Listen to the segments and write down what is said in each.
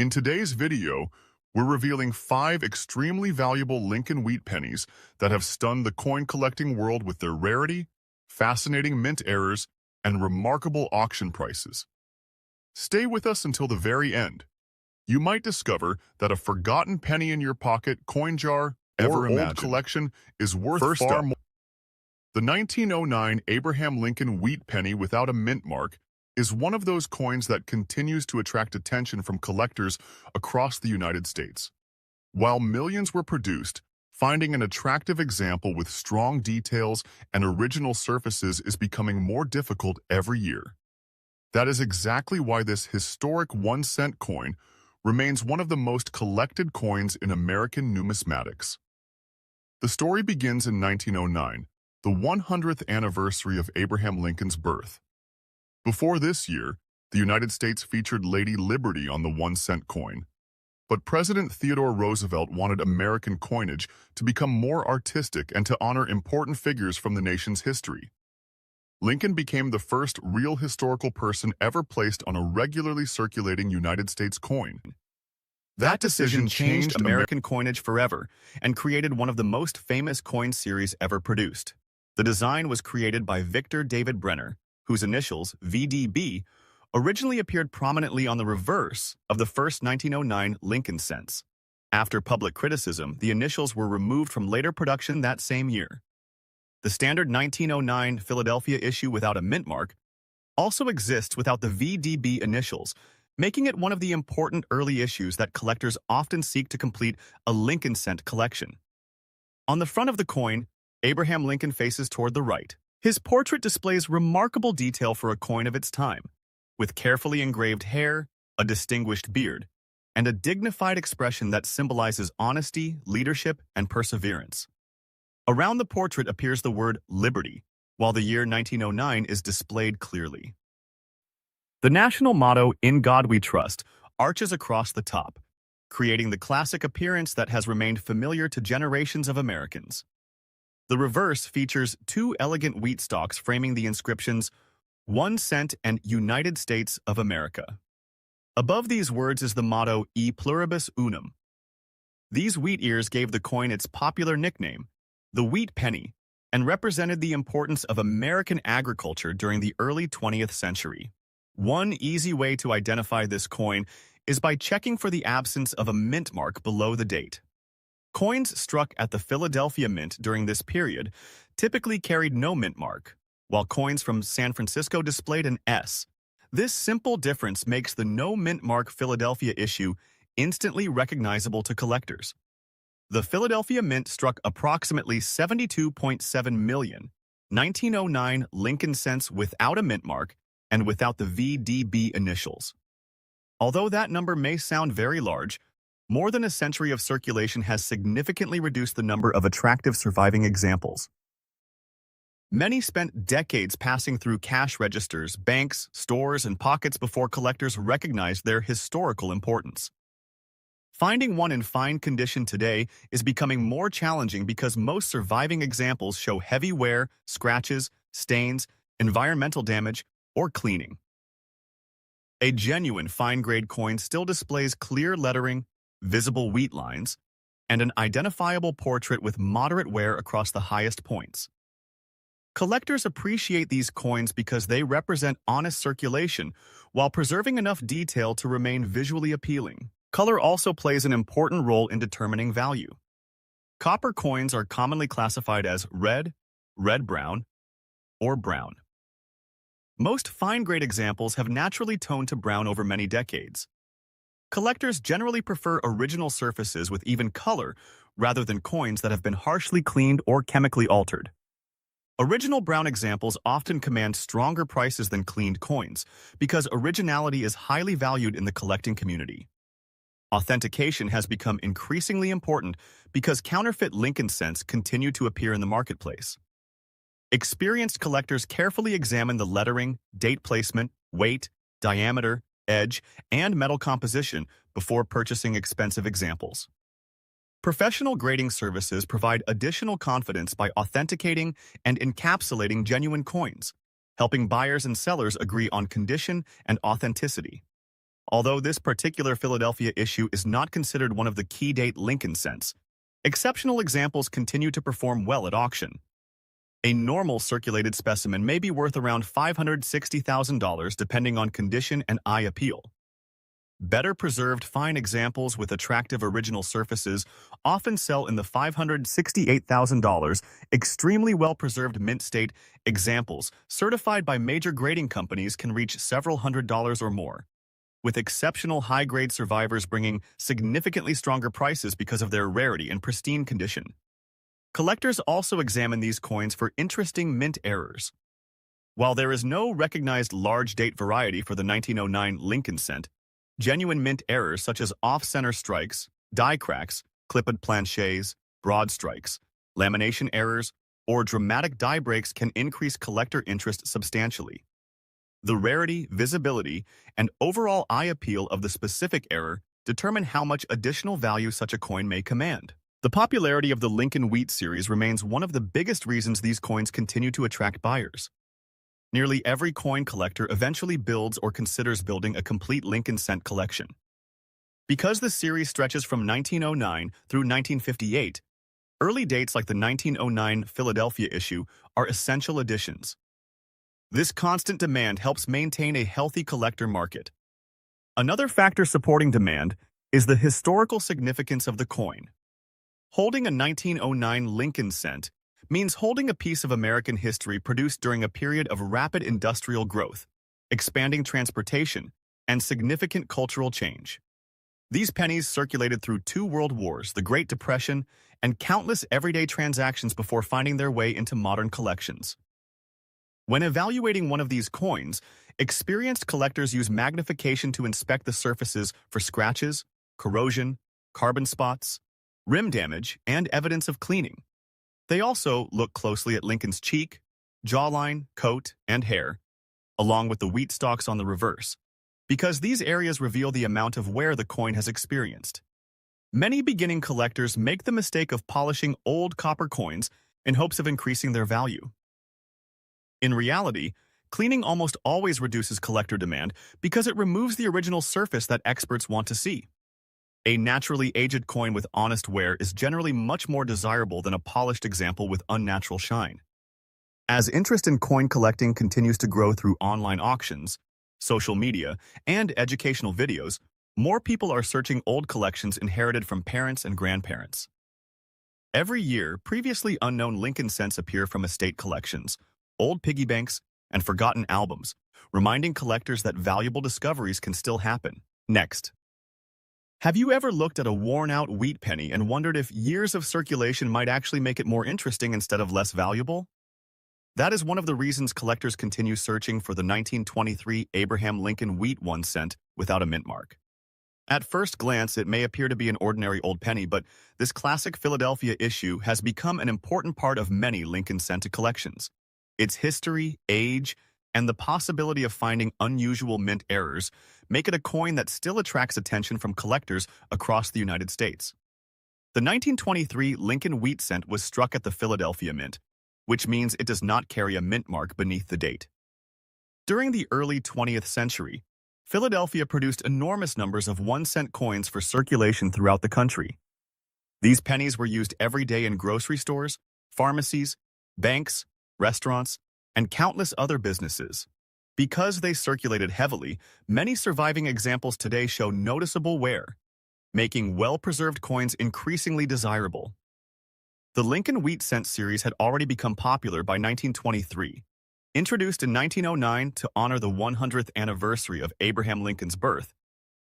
In today's video, we're revealing 5 extremely valuable Lincoln Wheat Pennies that have stunned the coin collecting world with their rarity, fascinating mint errors, and remarkable auction prices. Stay with us until the very end. You might discover that a forgotten penny in your pocket, coin jar, or old collection is worth far more. The 1909 Abraham Lincoln Wheat Penny without a mint mark is one of those coins that continues to attract attention from collectors across the United States. While millions were produced, finding an attractive example with strong details and original surfaces is becoming more difficult every year. That is exactly why this historic 1-cent coin remains one of the most collected coins in American numismatics. The story begins in 1909, the 100th anniversary of Abraham Lincoln's birth. Before this year, the United States featured Lady Liberty on the 1-cent coin. But President Theodore Roosevelt wanted American coinage to become more artistic and to honor important figures from the nation's history. Lincoln became the first real historical person ever placed on a regularly circulating United States coin. That decision changed American coinage forever and created one of the most famous coin series ever produced. The design was created by Victor David Brenner, whose initials, VDB, originally appeared prominently on the reverse of the first 1909 Lincoln cents. After public criticism, the initials were removed from later production that same year. The standard 1909 Philadelphia issue without a mint mark also exists without the VDB initials, making it one of the important early issues that collectors often seek to complete a Lincoln cent collection. On the front of the coin, Abraham Lincoln faces toward the right. His portrait displays remarkable detail for a coin of its time, with carefully engraved hair, a distinguished beard, and a dignified expression that symbolizes honesty, leadership, and perseverance. Around the portrait appears the word Liberty, while the year 1909 is displayed clearly. The national motto, "In God We Trust," arches across the top, creating the classic appearance that has remained familiar to generations of Americans. The reverse features 2 elegant wheat stalks framing the inscriptions 1 cent and United States of America. Above these words is the motto E pluribus unum. These wheat ears gave the coin its popular nickname, the Wheat Penny, and represented the importance of American agriculture during the early 20th century. One easy way to identify this coin is by checking for the absence of a mint mark below the date. Coins struck at the Philadelphia Mint during this period typically carried no mint mark, while coins from San Francisco displayed an S. This simple difference makes the no mint mark Philadelphia issue instantly recognizable to collectors. The Philadelphia Mint struck approximately 72.7 million 1909 Lincoln cents without a mint mark and without the VDB initials. Although that number may sound very large, more than a century of circulation has significantly reduced the number of attractive surviving examples. Many spent decades passing through cash registers, banks, stores, and pockets before collectors recognized their historical importance. Finding one in fine condition today is becoming more challenging because most surviving examples show heavy wear, scratches, stains, environmental damage, or cleaning. A genuine fine-grade coin still displays clear lettering, visible wheat lines, and an identifiable portrait with moderate wear across the highest points. Collectors appreciate these coins because they represent honest circulation while preserving enough detail to remain visually appealing. Color also plays an important role in determining value. Copper coins are commonly classified as red, red-brown, or brown. Most fine-grade examples have naturally toned to brown over many decades. Collectors generally prefer original surfaces with even color rather than coins that have been harshly cleaned or chemically altered. Original brown examples often command stronger prices than cleaned coins because originality is highly valued in the collecting community. Authentication has become increasingly important because counterfeit Lincoln cents continue to appear in the marketplace. Experienced collectors carefully examine the lettering, date placement, weight, diameter, edge, and metal composition before purchasing expensive examples. Professional grading services provide additional confidence by authenticating and encapsulating genuine coins, helping buyers and sellers agree on condition and authenticity. Although this particular Philadelphia issue is not considered one of the key date Lincoln cents, exceptional examples continue to perform well at auction. A normal circulated specimen may be worth around $560,000 depending on condition and eye appeal. Better preserved fine examples with attractive original surfaces often sell in the $568,000. Extremely well-preserved mint state examples certified by major grading companies can reach several $100s or more, with exceptional high-grade survivors bringing significantly stronger prices because of their rarity and pristine condition. Collectors also examine these coins for interesting mint errors. While there is no recognized large-date variety for the 1909 Lincoln cent, genuine mint errors such as off-center strikes, die cracks, clipped planchets, broad strikes, lamination errors, or dramatic die breaks can increase collector interest substantially. The rarity, visibility, and overall eye appeal of the specific error determine how much additional value such a coin may command. The popularity of the Lincoln Wheat series remains one of the biggest reasons these coins continue to attract buyers. Nearly every coin collector eventually builds or considers building a complete Lincoln cent collection. Because the series stretches from 1909 through 1958, early dates like the 1909 Philadelphia issue are essential additions. This constant demand helps maintain a healthy collector market. Another factor supporting demand is the historical significance of the coin. Holding a 1909 Lincoln cent means holding a piece of American history produced during a period of rapid industrial growth, expanding transportation, and significant cultural change. These pennies circulated through 2 world wars, the Great Depression, and countless everyday transactions before finding their way into modern collections. When evaluating one of these coins, experienced collectors use magnification to inspect the surfaces for scratches, corrosion, carbon spots, rim damage, and evidence of cleaning. They also look closely at Lincoln's cheek, jawline, coat, and hair, along with the wheat stalks on the reverse, because these areas reveal the amount of wear the coin has experienced. Many beginning collectors make the mistake of polishing old copper coins in hopes of increasing their value. In reality, cleaning almost always reduces collector demand because it removes the original surface that experts want to see. A naturally aged coin with honest wear is generally much more desirable than a polished example with unnatural shine. As interest in coin collecting continues to grow through online auctions, social media, and educational videos, more people are searching old collections inherited from parents and grandparents. Every year, previously unknown Lincoln cents appear from estate collections, old piggy banks, and forgotten albums, reminding collectors that valuable discoveries can still happen. Next. Have you ever looked at a worn-out wheat penny and wondered if years of circulation might actually make it more interesting instead of less valuable? That is one of the reasons collectors continue searching for the 1923 Abraham Lincoln Wheat 1 cent without a mint mark. At first glance, it may appear to be an ordinary old penny, but this classic Philadelphia issue has become an important part of many Lincoln cent collections. Its history, age, and the possibility of finding unusual mint errors make it a coin that still attracts attention from collectors across the United States. The 1923 Lincoln Wheat cent was struck at the Philadelphia Mint, which means it does not carry a mint mark beneath the date. During the early 20th century, Philadelphia produced enormous numbers of 1-cent coins for circulation throughout the country. These pennies were used every day in grocery stores, pharmacies, banks, restaurants, and countless other businesses. Because they circulated heavily, many surviving examples today show noticeable wear, making well-preserved coins increasingly desirable. The Lincoln Wheat Cent series had already become popular by 1923. Introduced in 1909 to honor the 100th anniversary of Abraham Lincoln's birth,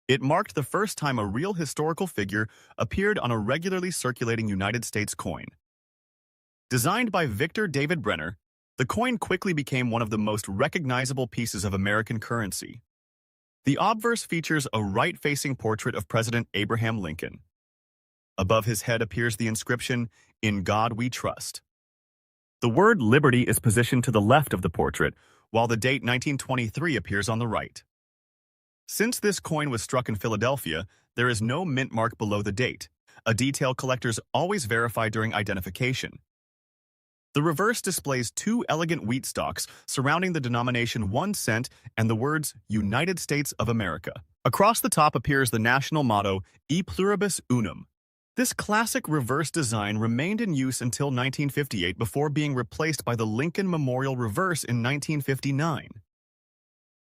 it marked the first time a real historical figure appeared on a regularly circulating United States coin. Designed by Victor David Brenner, the coin quickly became one of the most recognizable pieces of American currency. The obverse features a right-facing portrait of President Abraham Lincoln. Above his head appears the inscription, "In God We Trust." The word liberty is positioned to the left of the portrait, while the date 1923 appears on the right. Since this coin was struck in Philadelphia, there is no mint mark below the date, a detail collectors always verify during identification. The reverse displays two elegant wheat stalks surrounding the denomination 1 cent and the words United States of America. Across the top appears the national motto, E pluribus unum. This classic reverse design remained in use until 1958 before being replaced by the Lincoln Memorial reverse in 1959.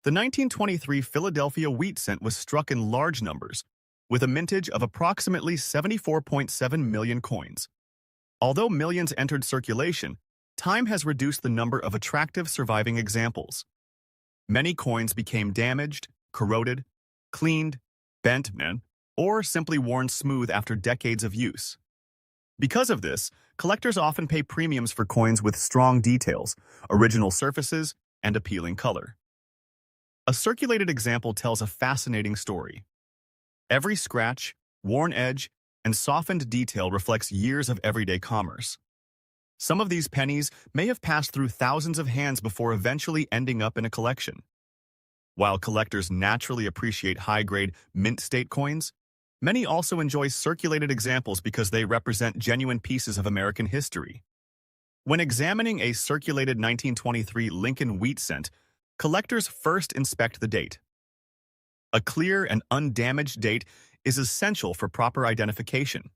The 1923 Philadelphia wheat cent was struck in large numbers, with a mintage of approximately 74.7 million coins. Although millions entered circulation, time has reduced the number of attractive surviving examples. Many coins became damaged, corroded, cleaned, bent, or simply worn smooth after decades of use. Because of this, collectors often pay premiums for coins with strong details, original surfaces, and appealing color. A circulated example tells a fascinating story. Every scratch, worn edge, and softened detail reflects years of everyday commerce. Some of these pennies may have passed through thousands of hands before eventually ending up in a collection. While collectors naturally appreciate high-grade, mint-state coins, many also enjoy circulated examples because they represent genuine pieces of American history. When examining a circulated 1923 Lincoln Wheat cent, collectors first inspect the date. A clear and undamaged date is essential for proper identification.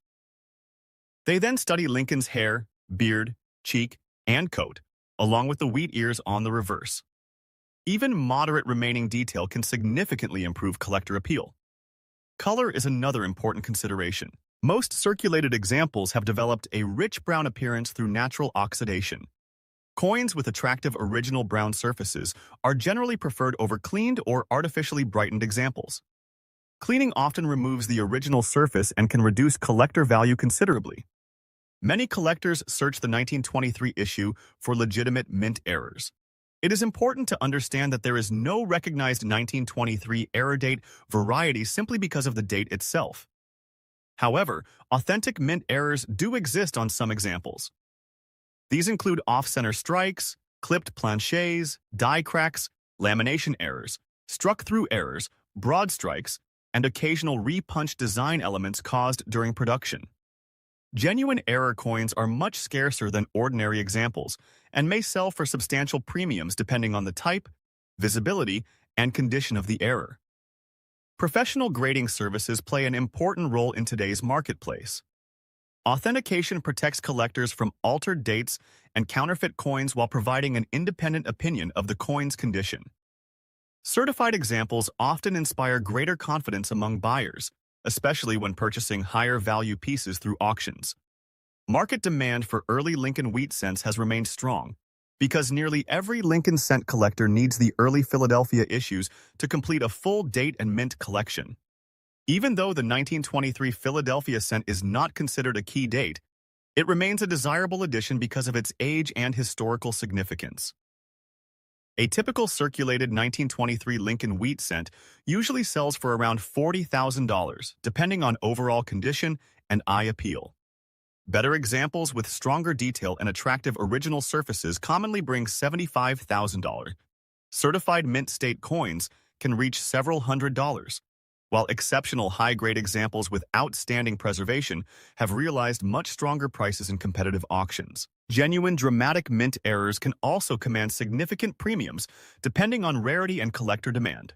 They then study Lincoln's hair, beard, cheek, and coat, along with the wheat ears on the reverse. Even moderate remaining detail can significantly improve collector appeal. Color is another important consideration. Most circulated examples have developed a rich brown appearance through natural oxidation. Coins with attractive original brown surfaces are generally preferred over cleaned or artificially brightened examples. Cleaning often removes the original surface and can reduce collector value considerably. Many collectors search the 1923 issue for legitimate mint errors. It is important to understand that there is no recognized 1923 error date variety simply because of the date itself. However, authentic mint errors do exist on some examples. These include off-center strikes, clipped planchets, die cracks, lamination errors, struck-through errors, broad strikes, and occasional repunched design elements caused during production. Genuine error coins are much scarcer than ordinary examples and may sell for substantial premiums depending on the type, visibility, and condition of the error. Professional grading services play an important role in today's marketplace. Authentication protects collectors from altered dates and counterfeit coins while providing an independent opinion of the coin's condition. Certified examples often inspire greater confidence among buyers, especially when purchasing higher-value pieces through auctions. Market demand for early Lincoln Wheat cents has remained strong because nearly every Lincoln cent collector needs the early Philadelphia issues to complete a full date and mint collection. Even though the 1923 Philadelphia cent is not considered a key date, it remains a desirable addition because of its age and historical significance. A typical circulated 1923 Lincoln Wheat cent usually sells for around $40,000, depending on overall condition and eye appeal. Better examples with stronger detail and attractive original surfaces commonly bring $75,000. Certified mint state coins can reach several $100s, while exceptional high-grade examples with outstanding preservation have realized much stronger prices in competitive auctions. Genuine dramatic mint errors can also command significant premiums depending on rarity and collector demand.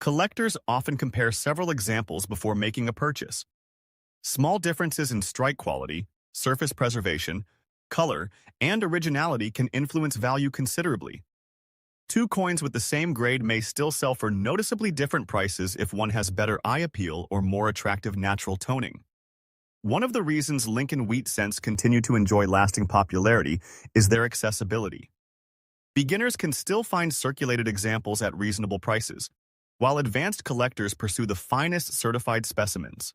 Collectors often compare several examples before making a purchase. Small differences in strike quality, surface preservation, color, and originality can influence value considerably. Two coins with the same grade may still sell for noticeably different prices if one has better eye appeal or more attractive natural toning. One of the reasons Lincoln Wheat cents continue to enjoy lasting popularity is their accessibility. Beginners can still find circulated examples at reasonable prices, while advanced collectors pursue the finest certified specimens.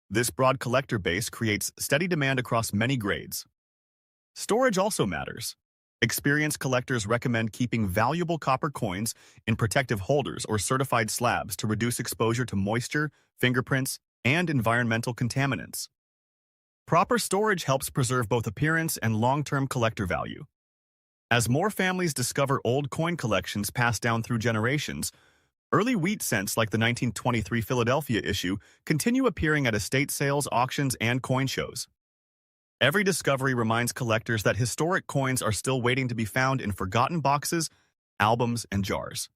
This broad collector base creates steady demand across many grades. Storage also matters. Experienced collectors recommend keeping valuable copper coins in protective holders or certified slabs to reduce exposure to moisture, fingerprints, and environmental contaminants. Proper storage helps preserve both appearance and long-term collector value. As more families discover old coin collections passed down through generations, early wheat cents like the 1923 Philadelphia issue continue appearing at estate sales, auctions, and coin shows. Every discovery reminds collectors that historic coins are still waiting to be found in forgotten boxes, albums, and jars.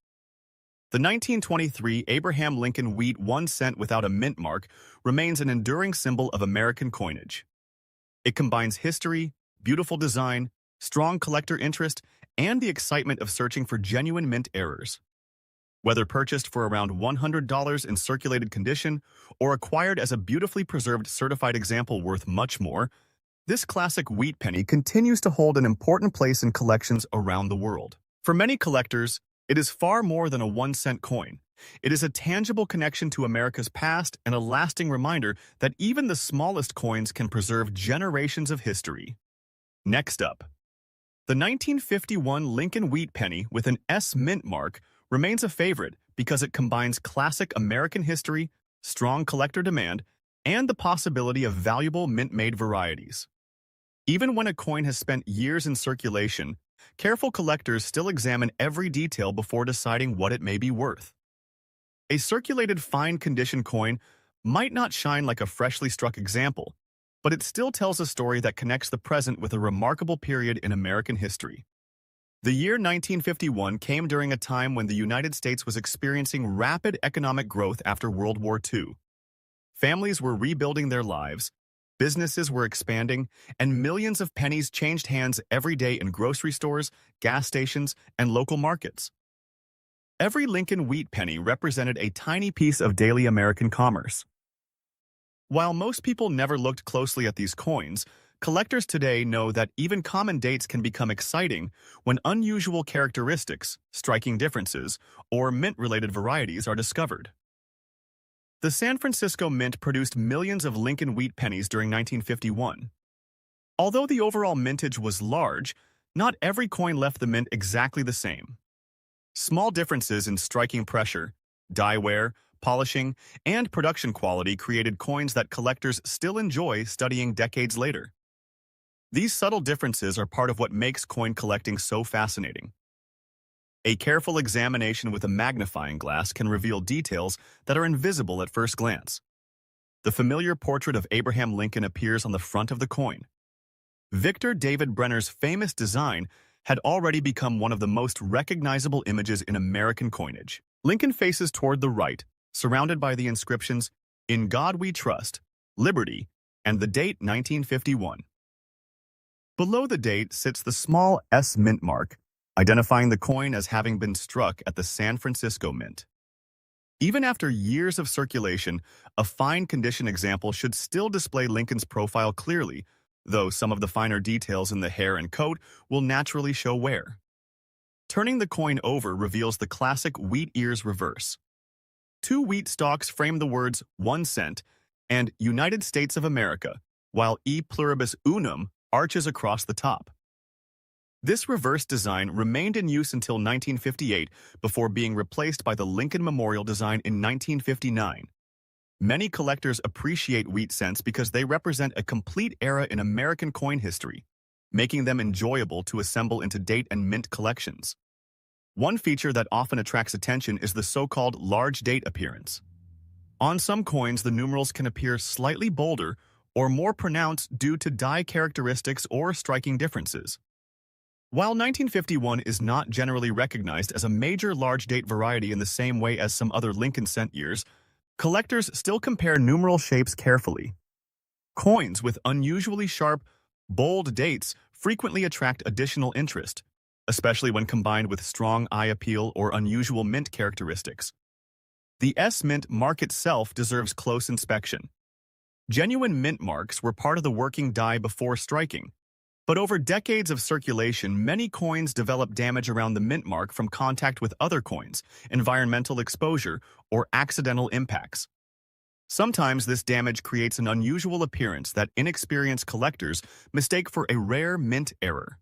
The 1923 Abraham Lincoln Wheat 1 cent without a mint mark remains an enduring symbol of American coinage. It combines history, beautiful design, strong collector interest, and the excitement of searching for genuine mint errors. Whether purchased for around $100 in circulated condition or acquired as a beautifully preserved certified example worth much more, this classic wheat penny continues to hold an important place in collections around the world. For many collectors, it is far more than a 1 cent coin. It is a tangible connection to America's past and a lasting reminder that even the smallest coins can preserve generations of history. Next up, the 1951 Lincoln Wheat Penny with an S mint mark remains a favorite because it combines classic American history, strong collector demand, and the possibility of valuable mint-made varieties. Even when a coin has spent years in circulation, careful collectors still examine every detail before deciding what it may be worth. A circulated fine condition coin might not shine like a freshly struck example, but it still tells a story that connects the present with a remarkable period in American history. The year 1951 came during a time when the United States was experiencing rapid economic growth after World War II. Families were rebuilding their lives, businesses were expanding, and millions of pennies changed hands every day in grocery stores, gas stations, and local markets. Every Lincoln Wheat Penny represented a tiny piece of daily American commerce. While most people never looked closely at these coins, collectors today know that even common dates can become exciting when unusual characteristics, striking differences, or mint-related varieties are discovered. The San Francisco Mint produced millions of Lincoln Wheat Pennies during 1951. Although the overall mintage was large, not every coin left the mint exactly the same. Small differences in striking pressure, die wear, polishing, and production quality created coins that collectors still enjoy studying decades later. These subtle differences are part of what makes coin collecting so fascinating. A careful examination with a magnifying glass can reveal details that are invisible at first glance. The familiar portrait of Abraham Lincoln appears on the front of the coin. Victor David Brenner's famous design had already become one of the most recognizable images in American coinage. Lincoln faces toward the right, surrounded by the inscriptions, "In God We Trust," "Liberty," and the date 1951. Below the date sits the small S mint mark, identifying the coin as having been struck at the San Francisco Mint. Even after years of circulation, a fine condition example should still display Lincoln's profile clearly, though some of the finer details in the hair and coat will naturally show wear. Turning the coin over reveals the classic wheat ears reverse. Two wheat stalks frame the words 1 cent and United States of America, while E pluribus unum arches across the top. This reverse design remained in use until 1958 before being replaced by the Lincoln Memorial design in 1959. Many collectors appreciate wheat cents because they represent a complete era in American coin history, making them enjoyable to assemble into date and mint collections. One feature that often attracts attention is the so-called large date appearance. On some coins, the numerals can appear slightly bolder or more pronounced due to die characteristics or striking differences. While 1951 is not generally recognized as a major large date variety in the same way as some other Lincoln cent years, collectors still compare numeral shapes carefully. Coins with unusually sharp, bold dates frequently attract additional interest, especially when combined with strong eye appeal or unusual mint characteristics. The S mint mark itself deserves close inspection. Genuine mint marks were part of the working die before striking, but over decades of circulation, many coins develop damage around the mint mark from contact with other coins, environmental exposure, or accidental impacts. Sometimes this damage creates an unusual appearance that inexperienced collectors mistake for a rare mint error.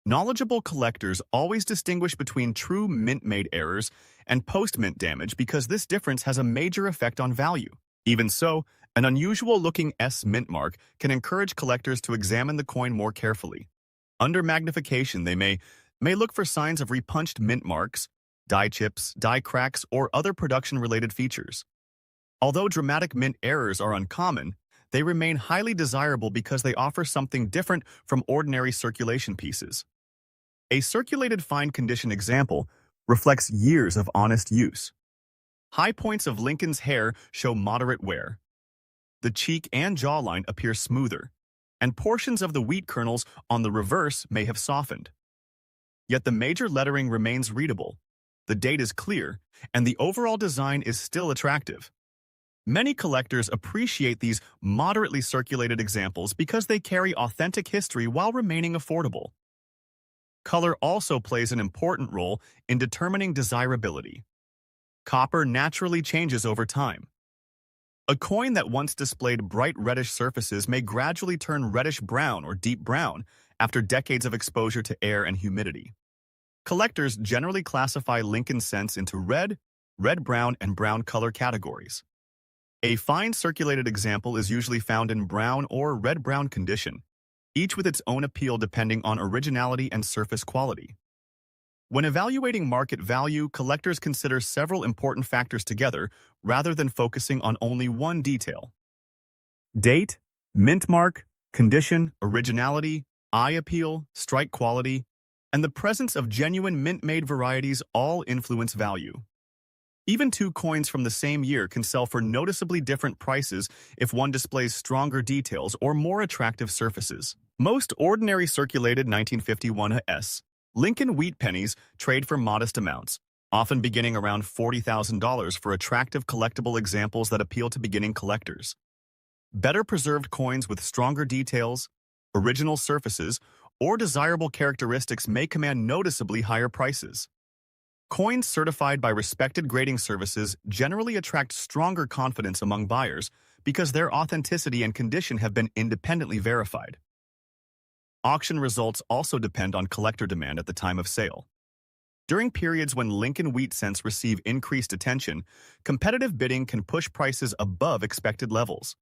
Knowledgeable collectors always distinguish between true mint-made errors and post-mint damage because this difference has a major effect on value. Even so, an unusual-looking S mint mark can encourage collectors to examine the coin more carefully. Under magnification, they may look for signs of repunched mint marks, die chips, die cracks, or other production-related features. Although dramatic mint errors are uncommon, they remain highly desirable because they offer something different from ordinary circulation pieces. A circulated fine condition example reflects years of honest use. High points of Lincoln's hair show moderate wear. The cheek and jawline appear smoother, and portions of the wheat kernels on the reverse may have softened. Yet the major lettering remains readable, the date is clear, and the overall design is still attractive. Many collectors appreciate these moderately circulated examples because they carry authentic history while remaining affordable. Color also plays an important role in determining desirability. Copper naturally changes over time. A coin that once displayed bright reddish surfaces may gradually turn reddish-brown or deep brown after decades of exposure to air and humidity. Collectors generally classify Lincoln cents into red, red-brown, and brown color categories. A fine circulated example is usually found in brown or red-brown condition, each with its own appeal depending on originality and surface quality. When evaluating market value, collectors consider several important factors together rather than focusing on only one detail. Date, mint mark, condition, originality, eye appeal, strike quality, and the presence of genuine mint-made varieties all influence value. Even two coins from the same year can sell for noticeably different prices if one displays stronger details or more attractive surfaces. Most ordinary circulated 1951 Lincoln Wheat Pennies trade for modest amounts, often beginning around $40,000 for attractive collectible examples that appeal to beginning collectors. Better preserved coins with stronger details, original surfaces, or desirable characteristics may command noticeably higher prices. Coins certified by respected grading services generally attract stronger confidence among buyers because their authenticity and condition have been independently verified. Auction results also depend on collector demand at the time of sale. During periods when Lincoln wheat cents receive increased attention, competitive bidding can push prices above expected levels.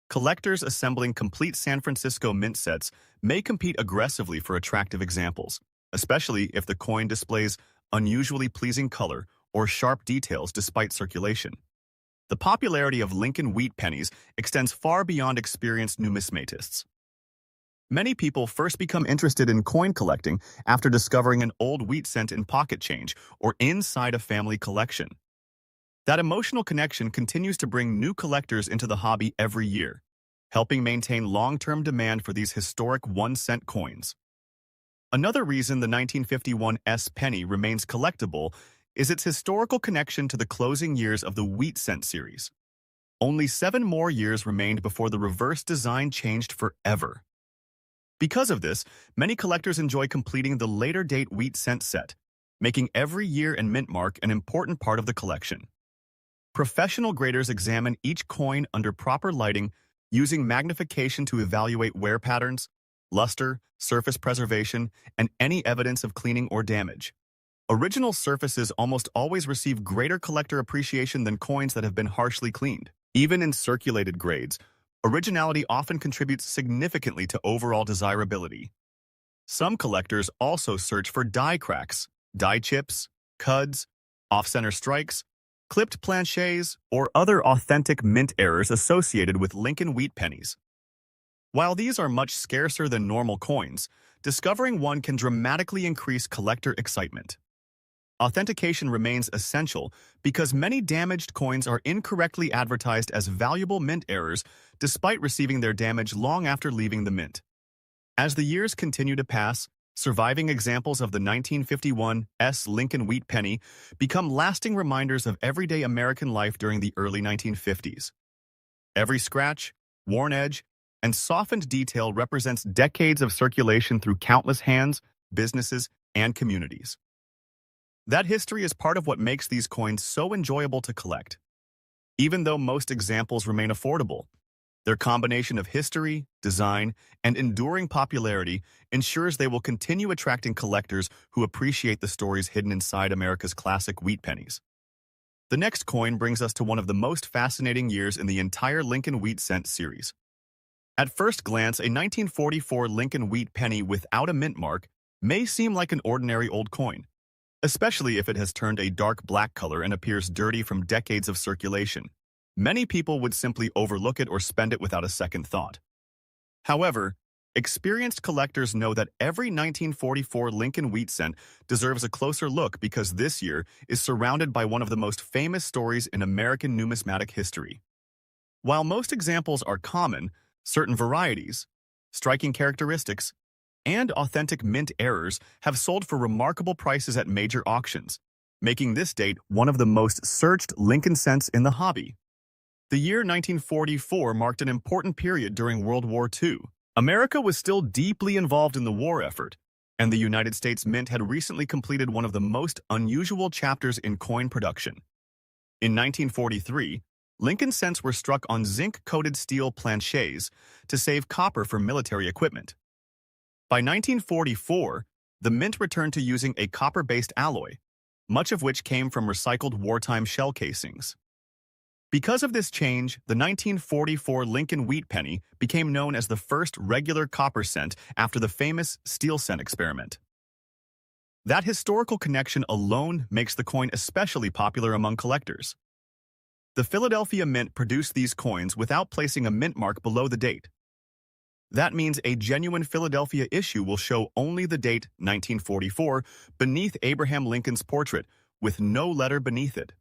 Collectors assembling complete San Francisco mint sets may compete aggressively for attractive examples, especially if the coin displays unusually pleasing color or sharp details despite circulation. The popularity of Lincoln wheat pennies extends far beyond experienced numismatists. Many people first become interested in coin collecting after discovering an old wheat cent in pocket change or inside a family collection. That emotional connection continues to bring new collectors into the hobby every year, helping maintain long-term demand for these historic 1-cent coins. Another reason the 1951 penny remains collectible is its historical connection to the closing years of the wheat cent series. Only 7 more years remained before the reverse design changed forever. Because of this, many collectors enjoy completing the later date wheat cent set, making every year and mint mark an important part of the collection. Professional graders examine each coin under proper lighting, using magnification to evaluate wear patterns, luster, surface preservation, and any evidence of cleaning or damage. Original surfaces almost always receive greater collector appreciation than coins that have been harshly cleaned. Even in circulated grades, originality often contributes significantly to overall desirability. Some collectors also search for die cracks, die chips, cuds, off-center strikes, clipped planchets, or other authentic mint errors associated with Lincoln wheat pennies. While these are much scarcer than normal coins, discovering one can dramatically increase collector excitement. Authentication remains essential because many damaged coins are incorrectly advertised as valuable mint errors despite receiving their damage long after leaving the mint. As the years continue to pass, surviving examples of the 1951 Lincoln Wheat Penny become lasting reminders of everyday American life during the early 1950s. Every scratch, worn edge, and softened detail represents decades of circulation through countless hands, businesses, and communities. That history is part of what makes these coins so enjoyable to collect. Even though most examples remain affordable, their combination of history, design, and enduring popularity ensures they will continue attracting collectors who appreciate the stories hidden inside America's classic wheat pennies. The next coin brings us to one of the most fascinating years in the entire Lincoln wheat cent series. At first glance, a 1944 Lincoln wheat penny without a mint mark may seem like an ordinary old coin, especially if it has turned a dark black color and appears dirty from decades of circulation. many people would simply overlook it or spend it without a second thought. However, experienced collectors know that every 1944 Lincoln Wheat cent deserves a closer look because this year is surrounded by one of the most famous stories in American numismatic history. While most examples are common, certain varieties, striking characteristics, and authentic mint errors have sold for remarkable prices at major auctions, making this date one of the most searched Lincoln cents in the hobby. The year 1944 marked an important period during World War II. America was still deeply involved in the war effort, and the United States Mint had recently completed one of the most unusual chapters in coin production. In 1943, Lincoln cents were struck on zinc-coated steel planchets to save copper for military equipment. By 1944, the mint returned to using a copper-based alloy, much of which came from recycled wartime shell casings. Because of this change, the 1944 Lincoln Wheat Penny became known as the first regular copper cent after the famous steel cent experiment. That historical connection alone makes the coin especially popular among collectors. The Philadelphia Mint produced these coins without placing a mint mark below the date. That means a genuine Philadelphia issue will show only the date 1944 beneath Abraham Lincoln's portrait, with no letter beneath it.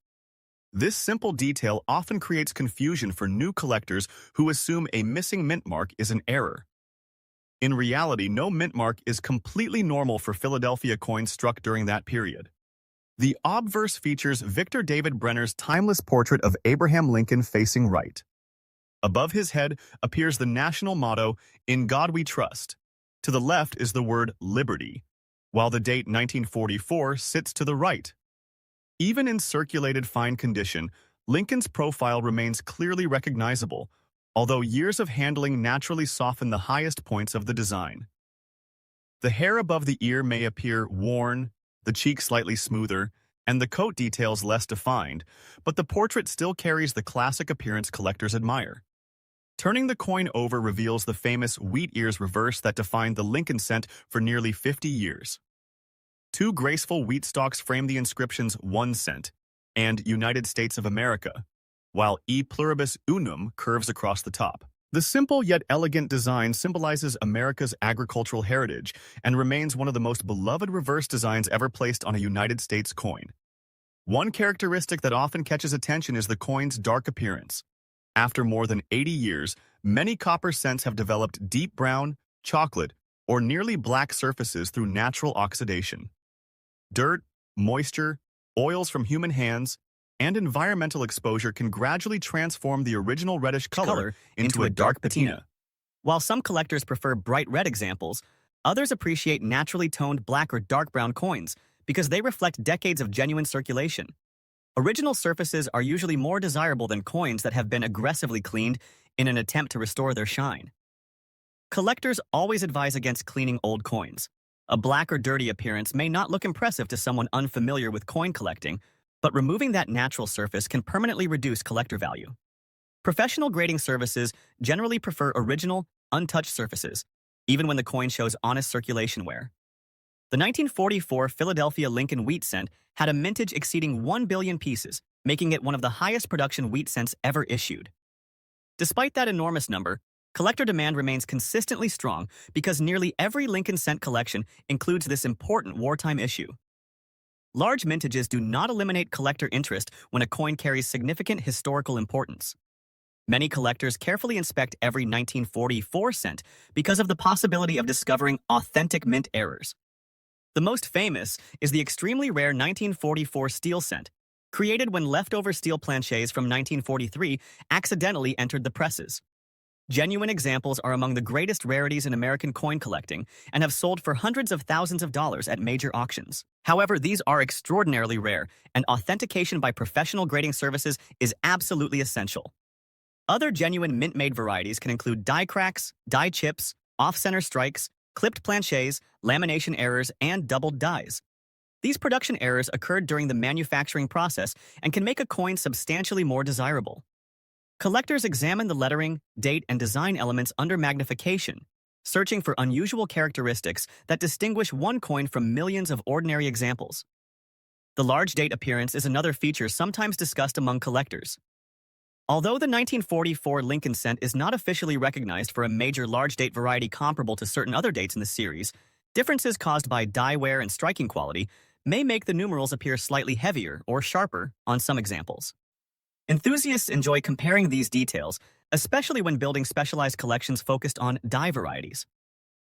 This simple detail often creates confusion for new collectors who assume a missing mint mark is an error. In reality, no mint mark is completely normal for Philadelphia coins struck during that period. The obverse features Victor David Brenner's timeless portrait of Abraham Lincoln facing right. Above his head appears the national motto, "In God We Trust." To the left is the word "Liberty," while the date 1944 sits to the right. Even in circulated fine condition, Lincoln's profile remains clearly recognizable, although years of handling naturally soften the highest points of the design. The hair above the ear may appear worn, the cheek slightly smoother, and the coat details less defined, but the portrait still carries the classic appearance collectors admire. Turning the coin over reveals the famous wheat ears reverse that defined the Lincoln cent for nearly 50 years. Two graceful wheat stalks frame the inscriptions 1 cent and United States of America, while E pluribus unum curves across the top. The simple yet elegant design symbolizes America's agricultural heritage and remains one of the most beloved reverse designs ever placed on a United States coin. One characteristic that often catches attention is the coin's dark appearance. After more than 80 years, many copper cents have developed deep brown, chocolate, or nearly black surfaces through natural oxidation. Dirt, moisture, oils from human hands, and environmental exposure can gradually transform the original reddish color into a dark patina. While some collectors prefer bright red examples, others appreciate naturally toned black or dark brown coins because they reflect decades of genuine circulation. Original surfaces are usually more desirable than coins that have been aggressively cleaned in an attempt to restore their shine. Collectors always advise against cleaning old coins. A black or dirty appearance may not look impressive to someone unfamiliar with coin collecting, but removing that natural surface can permanently reduce collector value. Professional grading services generally prefer original, untouched surfaces, even when the coin shows honest circulation wear. The 1944 Philadelphia Lincoln Wheat cent had a mintage exceeding 1 billion pieces, making it one of the highest production wheat cents ever issued. Despite that enormous number, collector demand remains consistently strong because nearly every Lincoln cent collection includes this important wartime issue. Large mintages do not eliminate collector interest when a coin carries significant historical importance. Many collectors carefully inspect every 1944 cent because of the possibility of discovering authentic mint errors. The most famous is the extremely rare 1944 steel cent, created when leftover steel planchets from 1943 accidentally entered the presses. Genuine examples are among the greatest rarities in American coin collecting and have sold for hundreds of thousands of dollars at major auctions. However, these are extraordinarily rare, and authentication by professional grading services is absolutely essential. Other genuine mint-made varieties can include die cracks, die chips, off-center strikes, clipped planchets, lamination errors, and doubled dies. These production errors occurred during the manufacturing process and can make a coin substantially more desirable. Collectors examine the lettering, date, and design elements under magnification, searching for unusual characteristics that distinguish one coin from millions of ordinary examples. The large date appearance is another feature sometimes discussed among collectors. Although the 1944 Lincoln cent is not officially recognized for a major large-date variety comparable to certain other dates in the series, differences caused by die wear and striking quality may make the numerals appear slightly heavier or sharper on some examples. Enthusiasts enjoy comparing these details, especially when building specialized collections focused on die varieties.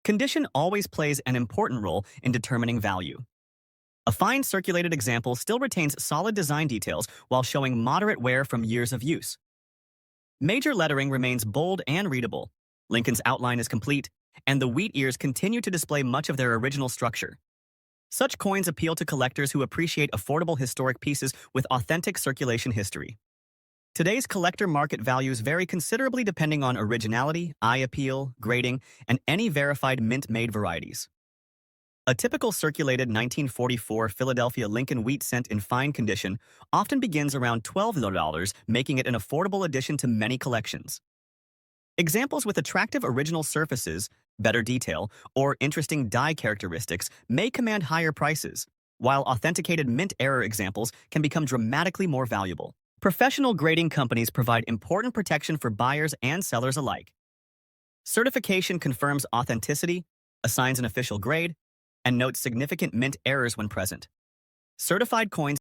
Condition always plays an important role in determining value. A fine circulated example still retains solid design details while showing moderate wear from years of use. Major lettering remains bold and readable. Lincoln's outline is complete, and the wheat ears continue to display much of their original structure. Such coins appeal to collectors who appreciate affordable historic pieces with authentic circulation history. Today's collector market values vary considerably depending on originality, eye appeal, grading, and any verified mint-made varieties. A typical circulated 1944 Philadelphia Lincoln Wheat cent in fine condition often begins around $12, making it an affordable addition to many collections. Examples with attractive original surfaces, better detail, or interesting die characteristics may command higher prices, while authenticated mint error examples can become dramatically more valuable. Professional grading companies provide important protection for buyers and sellers alike. Certification confirms authenticity, assigns an official grade, and notes significant mint errors when present. Certified coins